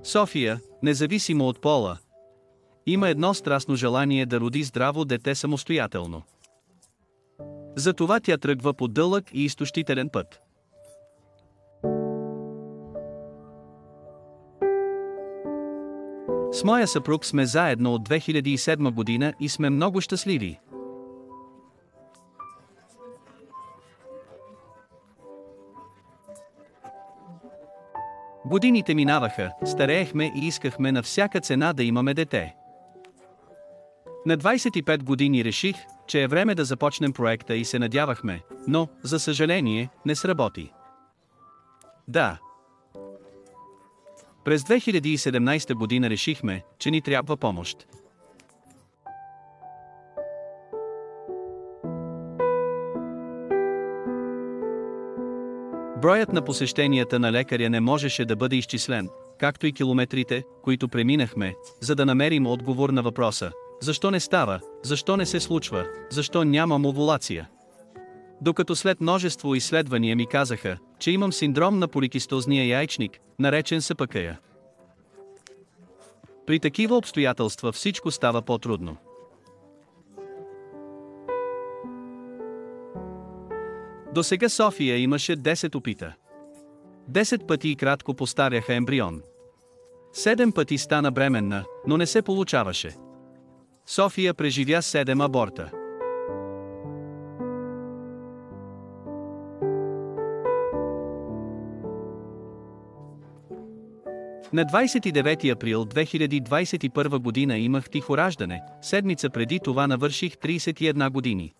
София, независимо от пола, има едно страстно желание да роди здраво дете самостоятелно. Затова тя тръгва по дълъг и изтощителен път. С моя съпруг сме заедно от 2007 година и сме много щастливи. Годините минаваха, стареехме и искахме на всяка цена да имаме дете. На 25 години реших, че е време да започнем проекта и се надявахме, но, за съжаление, не сработи. Да. През 2017 година решихме, че ни трябва помощ. Броят на посещенията на лекаря не можеше да бъде изчислен, както и километрите, които преминахме, за да намерим отговор на въпроса: защо не става, защо не се случва, защо нямам овулация. Докато след множество изследвания ми казаха, че имам синдром на поликистозния яйчник, наречен СПКЯ. При такива обстоятелства всичко става по-трудно. Досега София имаше 10 опита. 10 пъти и кратко постаряха ембрион. 7 пъти стана бременна, но не се получаваше. София преживя 7 аборта. На 29 април 2021 година имах тихораждане, седмица преди това навърших 31 години.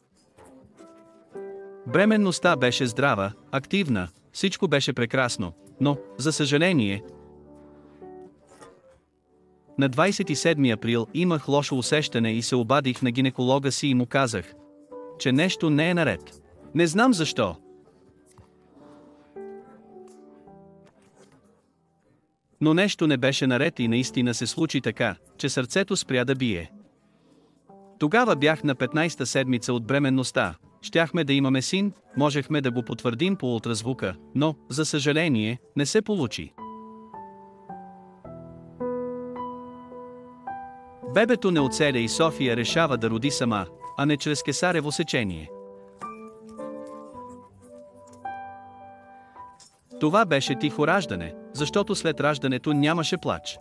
Бременността беше здрава, активна, всичко беше прекрасно, но, за съжаление, на 27 април имах лошо усещане и се обадих на гинеколога си и му казах, че нещо не е наред. Не знам защо. Но нещо не беше наред и наистина се случи така, че сърцето спря да бие. Тогава бях на 15-та седмица от бременността. Щяхме да имаме син, можехме да го потвърдим по ултразвука, но, за съжаление, не се получи. Бебето не оцеля и София решава да роди сама, а не чрез кесарево сечение. Това беше тихо раждане, защото след раждането нямаше плач.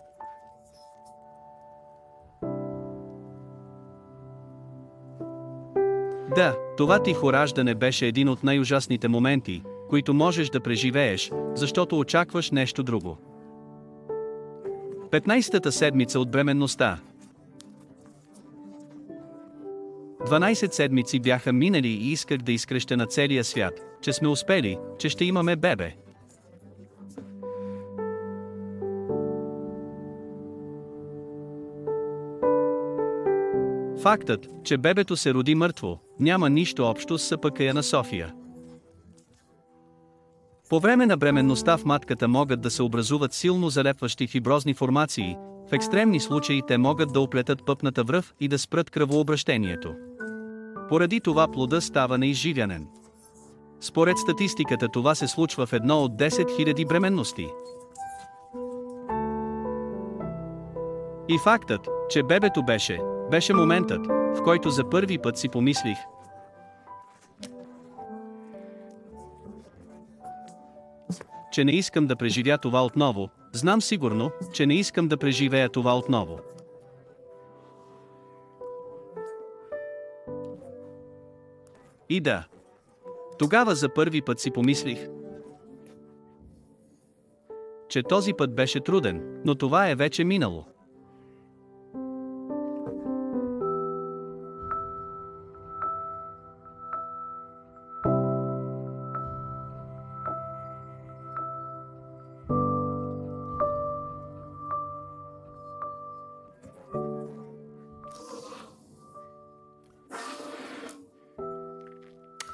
Да, това тихо раждане беше един от най-ужасните моменти, които можеш да преживееш, защото очакваш нещо друго. 15-та седмица от бременността. 12 седмици бяха минали и исках да изкрещя на целия свят, че сме успели, че ще имаме бебе. Фактът, че бебето се роди мъртво, няма нищо общо с СПКЯ на София. По време на бременността в матката могат да се образуват силно залепващи фиброзни формации, в екстремни случаи те могат да оплетат пъпната връв и да спрат кръвообращението. Поради това плодът става неизживянен. Според статистиката това се случва в едно от 10 000 бременности. И фактът, че бебето беше моментът, в който за първи път си помислих, че не искам да преживя това отново, знам сигурно, че не искам да преживея това отново. И да. Тогава за първи път си помислих, че този път беше труден, но това е вече минало.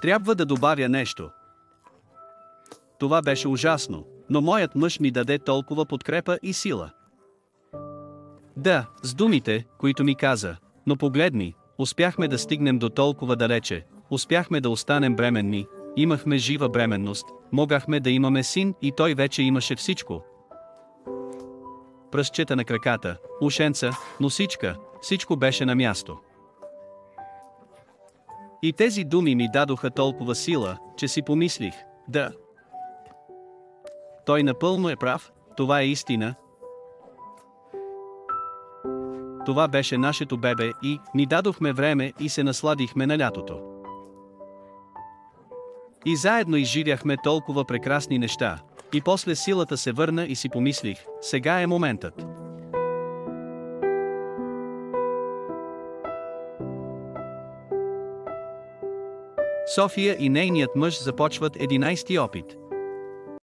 Трябва да добавя нещо. Това беше ужасно, но моят мъж ми даде толкова подкрепа и сила. Да, с думите, които ми каза, но погледни, успяхме да стигнем до толкова далече, успяхме да останем бременни, имахме жива бременност, могахме да имаме син и той вече имаше всичко. пръстчета на краката, ушенца, носичка, всичко беше на място. И тези думи ми дадоха толкова сила, че си помислих, да. Той напълно е прав, това е истина. Това беше нашето бебе и ни дадохме време и се насладихме на лятото. И заедно изживяхме толкова прекрасни неща. И после силата се върна и си помислих, сега е моментът. София и нейният мъж започват 11-ти опит.